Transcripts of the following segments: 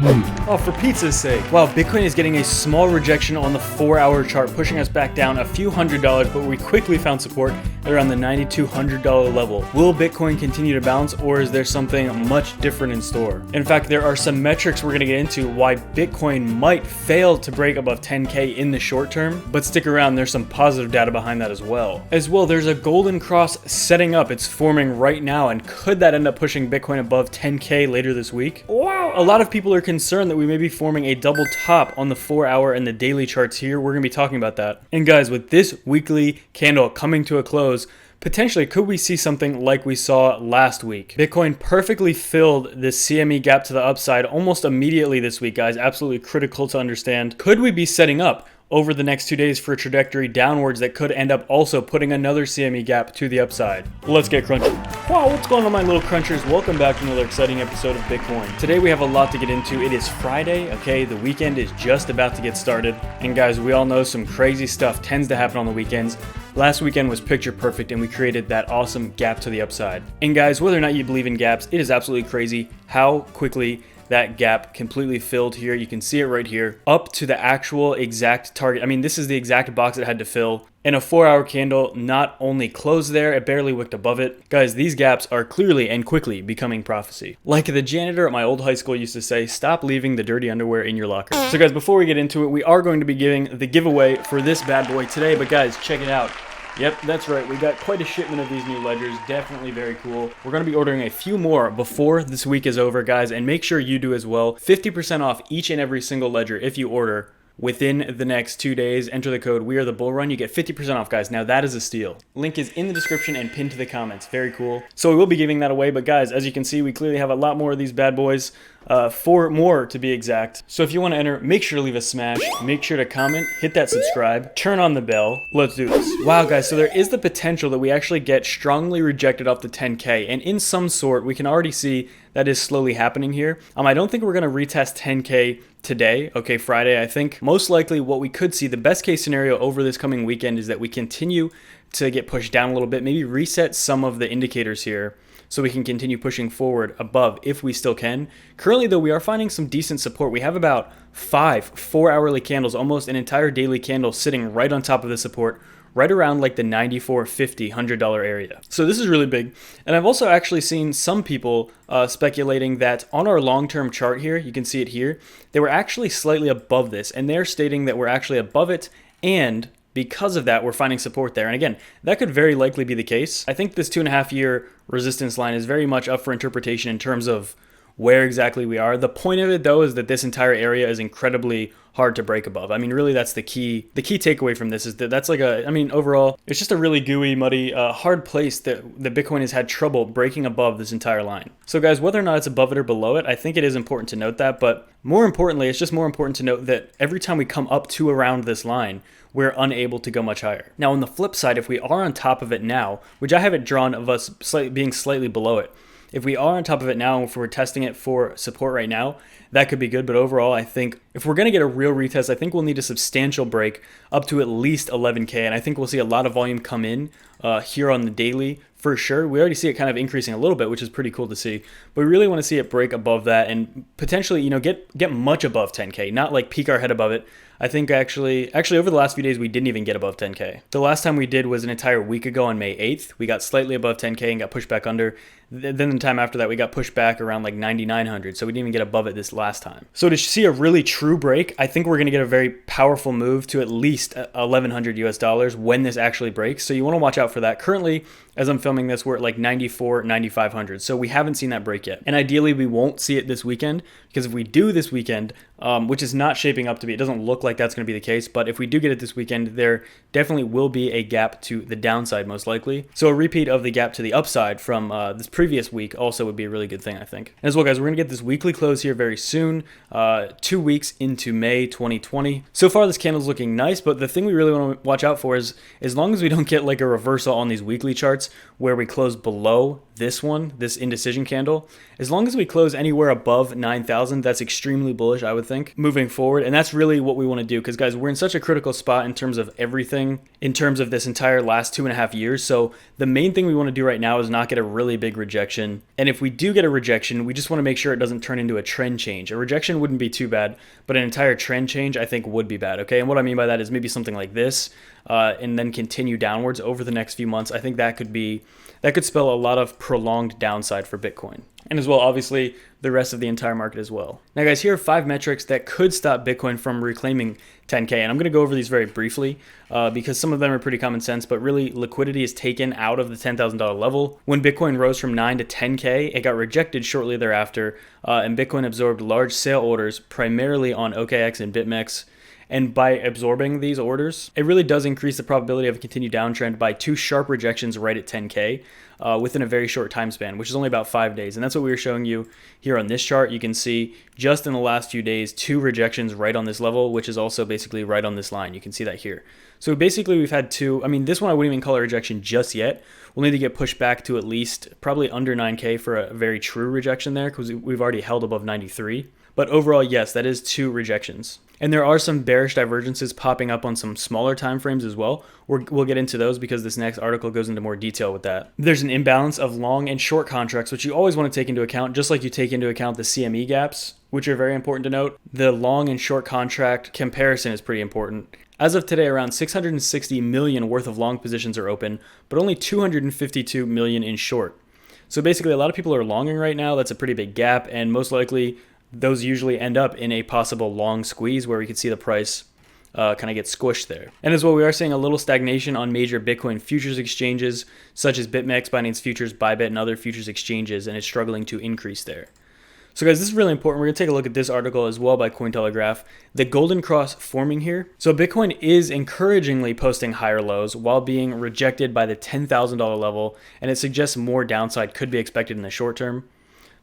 Oh, for pizza's sake. Wow, Bitcoin is getting a small rejection on the 4-hour chart, pushing us back down a few $100s, but we quickly found support at around the $9,200 level. Will Bitcoin continue to bounce, or is there something much different in store? In fact, there are some metrics we're going to get into why Bitcoin might fail to break above 10K in the short term, but stick around, there's some positive data behind that as well. There's a golden cross setting up. It's forming right now, and could that end up pushing Bitcoin above 10K later this week? Wow, a lot of people are concerned that we may be forming a double top on the 4-hour and the daily charts here. We're going to be talking about that. And guys, with this weekly candle coming to a close, potentially, could we see something like we saw last week? Bitcoin perfectly filled this CME gap to the upside almost immediately this week, guys. Absolutely critical to understand. Could we be setting up over the next 2 days for a trajectory downwards that could end up also putting another CME gap to the upside? Let's get crunchy. Wow, what's going on, my little crunchers? Welcome back to another exciting episode of Bitcoin. Today we have a lot to get into. It is Friday, okay? The weekend is just about to get started. And guys, we all know some crazy stuff tends to happen on the weekends. Last weekend was picture perfect, and we created that awesome gap to the upside. And guys, whether or not you believe in gaps, it is absolutely crazy how quickly that gap completely filled here. You can see it right here, up to the actual exact target. I mean, this is the exact box it had to fill. And a 4-hour candle not only closed there, it barely wicked above it. Guys, these gaps are clearly and quickly becoming prophecy. Like the janitor at my old high school used to say, stop leaving the dirty underwear in your locker. So guys, before we get into it, we are going to be giving the giveaway for this bad boy today. But guys, check it out. Yep, that's right. We got quite a shipment of these new ledgers. Definitely very cool. We're going to be ordering a few more before this week is over, guys, and make sure you do as well. 50% off each and every single ledger if you order within the next 2 days. Enter the code We Are The Bull Run. You get 50% off, guys. Now that is a steal. Link is in the description and pinned to the comments. Very cool. So we will be giving that away, but guys, as you can see, we clearly have a lot more of these bad boys. 4 more to be exact. So if you want to enter, make sure to leave a smash, make sure to comment, hit that subscribe, turn on the bell. Let's do this. Wow, guys, so there is the potential that we actually get strongly rejected off the 10K, and in some sort, we can already see that is slowly happening here. I don't think we're going to retest 10K today, okay, Friday. I think most likely what we could see, the best case scenario over this coming weekend, is that we continue to get pushed down a little bit, maybe reset some of the indicators here, so we can continue pushing forward above if we still can. Currently, though, we are finding some decent support. We have about 5 4-hourly candles, almost an entire daily candle sitting right on top of the support, right around like the $94.50 $100 area. So this is really big. And I've also actually seen some people speculating that on our long-term chart here, you can see it here, they were actually slightly above this, and they're stating that we're actually above it, and because of that, we're finding support there. And again, that could very likely be the case. I think this 2.5-year resistance line is very much up for interpretation in terms of where exactly we are. The point of it, though, is that this entire area is incredibly hard to break above. Really, that's the key. The key takeaway from this is that that's like overall, it's just a really gooey, muddy, hard place that Bitcoin has had trouble breaking above this entire line. So guys, whether or not it's above it or below it, I think it is important to note that. But more importantly, it's just more important to note that every time we come up to around this line, we're unable to go much higher. Now, on the flip side, if we are on top of it now, which I have it drawn of us being slightly below it, if we are on top of it now, if we're testing it for support right now, that could be good. But overall, I think if we're going to get a real retest, I think we'll need a substantial break up to at least 11K. And I think we'll see a lot of volume come in here on the daily for sure. We already see it kind of increasing a little bit, which is pretty cool to see. But we really want to see it break above that and potentially, get much above 10K, not like peek our head above it. I think actually over the last few days, we didn't even get above 10K. The last time we did was an entire week ago on May 8th. We got slightly above 10K and got pushed back under. Then the time after that, we got pushed back around like 9,900. So we didn't even get above it this last time. So to see a really true break, I think we're going to get a very powerful move to at least 1,100 US dollars when this actually breaks. So you want to watch out for that. Currently, as I'm filming this, we're at like 94, 9,500. So we haven't seen that break yet. And ideally, we won't see it this weekend, because if we do this weekend, which is not shaping up to be, it doesn't look like that's going to be the case, but if we do get it this weekend, there definitely will be a gap to the downside, most likely. So a repeat of the gap to the upside from this previous week also would be a really good thing, I think. And as well, guys, we're going to get this weekly close here very soon, 2 weeks into May 2020. So far, this candle's looking nice, but the thing we really want to watch out for is, as long as we don't get like a reversal on these weekly charts where we close below this one, this indecision candle, as long as we close anywhere above 9,000, that's extremely bullish, I would think, moving forward. And that's really what we want to do, because guys, we're in such a critical spot in terms of everything, in terms of this entire last 2.5 years. So the main thing we want to do right now is not get a really big rejection. And if we do get a rejection, we just want to make sure it doesn't turn into a trend change. A rejection wouldn't be too bad, but an entire trend change I think would be bad, okay? And what I mean by that is maybe something like this, and then continue downwards over the next few months. I think that could spell a lot of prolonged downside for Bitcoin. And as well, obviously, the rest of the entire market as well. Now guys, here are 5 metrics that could stop Bitcoin from reclaiming 10K. And I'm going to go over these very briefly because some of them are pretty common sense, but really liquidity is taken out of the $10,000 level. When Bitcoin rose from 9 to 10K, it got rejected shortly thereafter, and Bitcoin absorbed large sale orders primarily on OKX and BitMEX. And by absorbing these orders, it really does increase the probability of a continued downtrend by 2 sharp rejections right at 10K within a very short time span, which is only about 5 days. And that's what we were showing you here on this chart. You can see just in the last few days, 2 rejections right on this level, which is also basically right on this line. You can see that here. So basically we've had 2, I mean, this one I wouldn't even call a rejection just yet. We'll need to get pushed back to at least probably under 9K for a very true rejection there, because we've already held above 93. But overall, yes, that is 2 rejections. And there are some bearish divergences popping up on some smaller time frames as well. We'll get into those because this next article goes into more detail with that. There's an imbalance of long and short contracts, which you always want to take into account, just like you take into account the CME gaps, which are very important to note. The long and short contract comparison is pretty important. As of today, around 660 million worth of long positions are open, but only 252 million in short. So basically, a lot of people are longing right now. That's a pretty big gap, and most likely those usually end up in a possible long squeeze where we could see the price kind of get squished there. And as well, we are seeing a little stagnation on major Bitcoin futures exchanges, such as BitMEX, Binance Futures, Bybit, and other futures exchanges, and it's struggling to increase there. So guys, this is really important. We're going to take a look at this article as well by Cointelegraph. The golden cross forming here. So Bitcoin is encouragingly posting higher lows while being rejected by the $10,000 level, and it suggests more downside could be expected in the short term.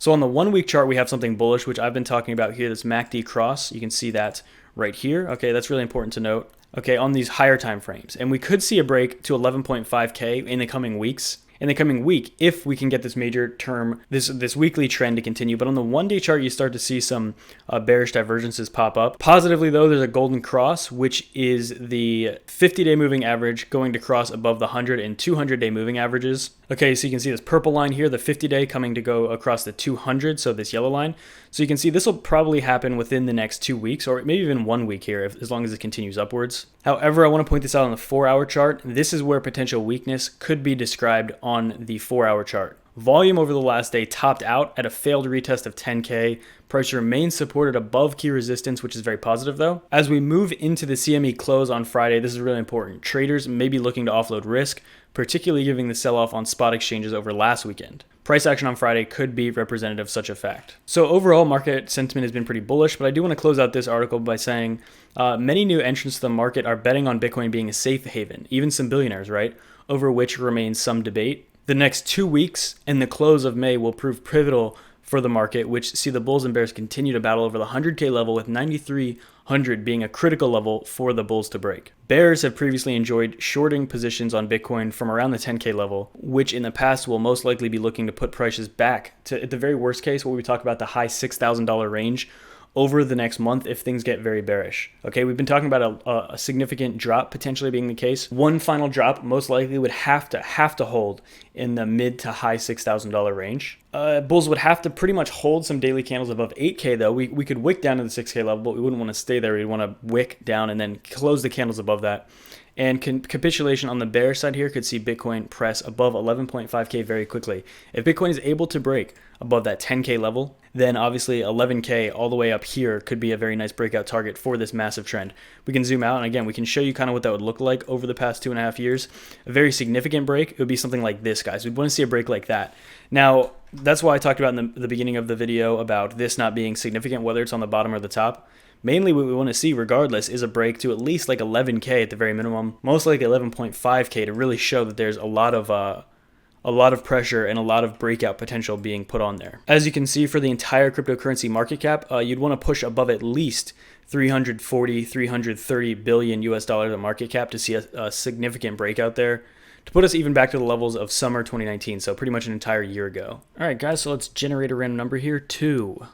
So on the 1 week chart, we have something bullish, which I've been talking about here, this MACD cross. You can see that right here. Okay, that's really important to note. Okay, on these higher time frames. And we could see a break to 11.5K in the coming weeks. In the coming week, if we can get this major term, this weekly trend to continue. But on the 1 day chart, you start to see some bearish divergences pop up. Positively, though, there's a golden cross, which is the 50-day moving average going to cross above the 100 and 200-day moving averages. Okay, so you can see this purple line here, the 50-day coming to go across the 200, so this yellow line. So you can see this will probably happen within the next 2 weeks, or maybe even 1 week here, as long as it continues upwards. However, I want to point this out on the 4-hour chart. This is where potential weakness could be described on the 4-hour chart. Volume over the last day topped out at a failed retest of 10K. Price remains supported above key resistance, which is very positive though. As we move into the CME close on Friday, this is really important. Traders may be looking to offload risk, particularly given the sell-off on spot exchanges over last weekend. Price action on Friday could be representative of such a fact. So overall, market sentiment has been pretty bullish, but I do want to close out this article by saying many new entrants to the market are betting on Bitcoin being a safe haven, even some billionaires, right? Over which remains some debate. The next 2 weeks and the close of May will prove pivotal for the market, which see the bulls and bears continue to battle over the 100K level, with 9,300 being a critical level for the bulls to break. Bears have previously enjoyed shorting positions on Bitcoin from around the 10K level, which in the past will most likely be looking to put prices back to, at the very worst case, what we talk about, the high $6,000 range over the next month if things get very bearish. Okay, we've been talking about a significant drop potentially being the case. One final drop most likely would have to hold in the mid to high $6,000 range. Bulls would have to pretty much hold some daily candles above 8K though. We could wick down to the 6K level, but we wouldn't want to stay there. We'd want to wick down and then close the candles above that. And capitulation on the bear side here could see Bitcoin press above 11.5K very quickly. If Bitcoin is able to break above that 10K level, then obviously 11K all the way up here could be a very nice breakout target for this massive trend. We can zoom out, and again, we can show you kind of what that would look like over the past 2.5 years. A very significant break, it would be something like this, guys. We'd want to see a break like that. Now, that's why I talked about in the beginning of the video about this not being significant, whether it's on the bottom or the top. Mainly what we want to see regardless is a break to at least like 11K at the very minimum, most likely 11.5K to really show that there's a lot of pressure and a lot of breakout potential being put on there. As you can see, for the entire cryptocurrency market cap, you'd want to push above at least 330 billion US dollars of market cap to see a significant breakout there. to put us even back to the levels of summer 2019, so pretty much an entire year ago. All right, guys, so let's generate a random number here. 2,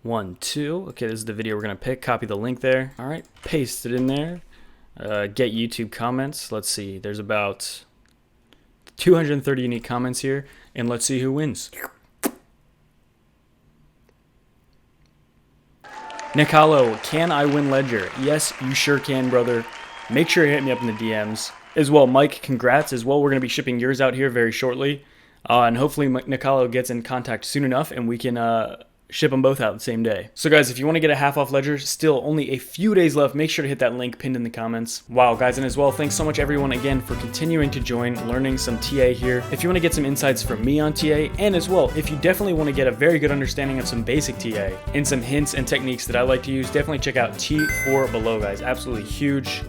1, 2. Okay, this is the video we're going to pick. Copy the link there. All right, paste it in there. Get YouTube comments. Let's see. There's about 230 unique comments here, and let's see who wins. Nicolo, can I win Ledger? Yes, you sure can, brother. Make sure you hit me up in the DMs. As well, Mike, congrats as well. We're going to be shipping yours out here very shortly. And hopefully Nicolo gets in contact soon enough and we can ship them both out the same day. So guys, if you want to get a half off Ledger, still only a few days left. Make sure to hit that link pinned in the comments. Wow, guys, and as well, thanks so much everyone again for continuing to join, learning some TA here. If you want to get some insights from me on TA, and as well, if you definitely want to get a very good understanding of some basic TA and some hints and techniques that I like to use, definitely check out T4 below, guys. Absolutely huge.